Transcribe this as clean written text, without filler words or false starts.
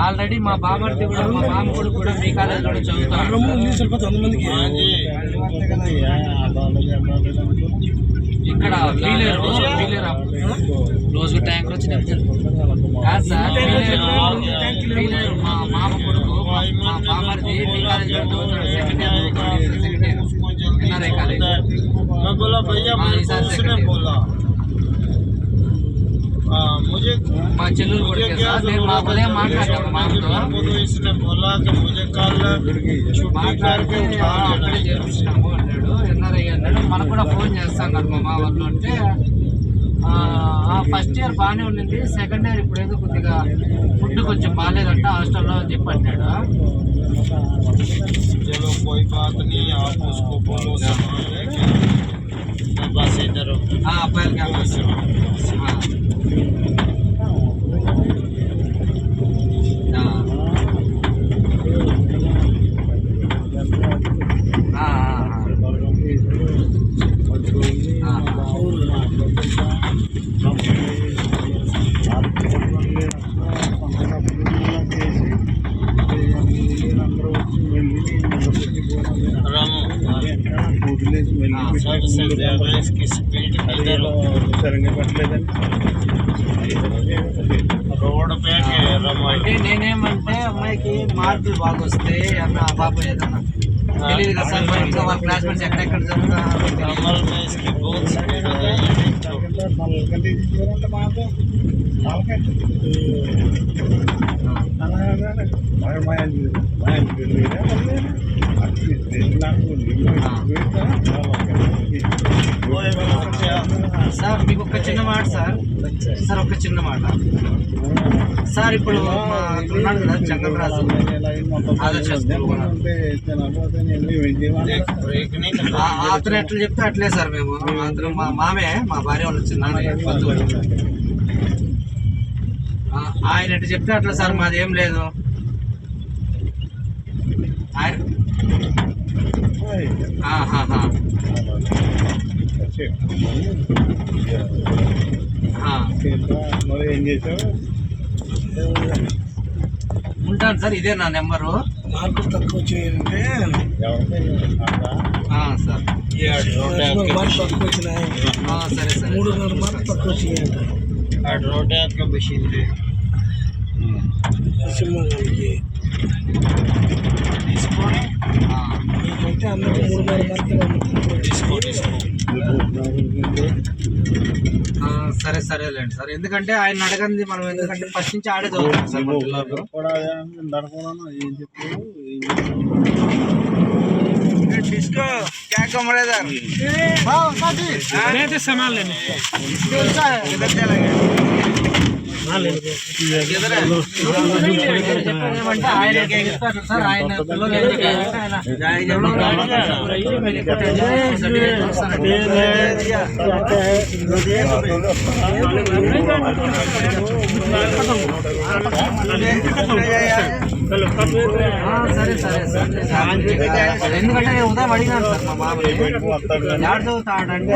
Already మా బామర్ది కూడా మా మామ కొడుకు కూడా మీ కాలేజీలో చదువుతారు. ఇక్కడ రోజు ట్యాంకర్ వచ్చి కాదు సార్, మా మామ కొడుకు మా బామర్ది మీ కాలేజీలో చదువుతాడు. Second year NRI college. మా చెల్లెలు కొడుకే సార్. నేను మా ఉదయం మాట్లాడాను మామతో, మాట్లాడితే అక్కడే చేర్పించినాము అన్నాడు. ఎన్ఆర్ఐ అన్నాడు. మనకు కూడా ఫోన్ చేస్తాను మా మా వాళ్ళు అంటే ఫస్ట్ ఇయర్ బాగానే ఉండింది, సెకండ్ ఇయర్ ఇప్పుడు ఏదో కొద్దిగా ఫుడ్ కొంచెం బాగాలేదంట హాస్టల్లో అని చెప్పి అన్నాడు. అబ్బాయిలకి అంటే నేనేమంటే అమ్మాయికి మార్కులు బాగా వస్తే అన్న బాబు ఏదన్నా తెలియదు కదా సార్. మరి ఇంకా వాళ్ళ క్లాస్మేట్స్ ఎక్కడెక్కడ చదువుతారు. సార్ మీకు ఒక చిన్న మాట సార్. సార్ ఒక చిన్న మాట సార్. ఇప్పుడు ఉన్నాడు కదా చంద్రరాజు ఆదర్శ అతను ఎట్లా చెప్తే అట్లే సార్. మేము అతను మా మామే, మా భార్య వాళ్ళు చిన్న ఆయన ఎట్లా చెప్తే అట్లా సార్. మాది ఏం లేదు. ఉంటాను సార్, ఇదే నా నెంబరు. మార్కులు తక్కువ వచ్చినాయంటే సార్ సరే సరే 3.5 మార్కులు తక్కువ వచ్చినాయంట. తీసుకొని మీకంటే అందరూ 3.5 మార్కులు సరే సరేలేండి సార్. ఎందుకంటే ఆయన అడగంది మనం, ఎందుకంటే ఫస్ట్ నుంచి ఆడే చదువుతాం సార్ మా పిల్లలు. डिस्को क्या कम रहे इधर? हाँ साथी लेते सामान लेने कैसा है इधर क्या लगे? हाँ ले किधर है? मतलब आए लेके कितना सर आए ना लोग लेके गए हैं ना जाए जब लोग आए मेरे को సరే సరే సరే. ఎందుకంటే ఉదయం అడిగినాను సార్ మా మామని, 2 చదువుతాడంటే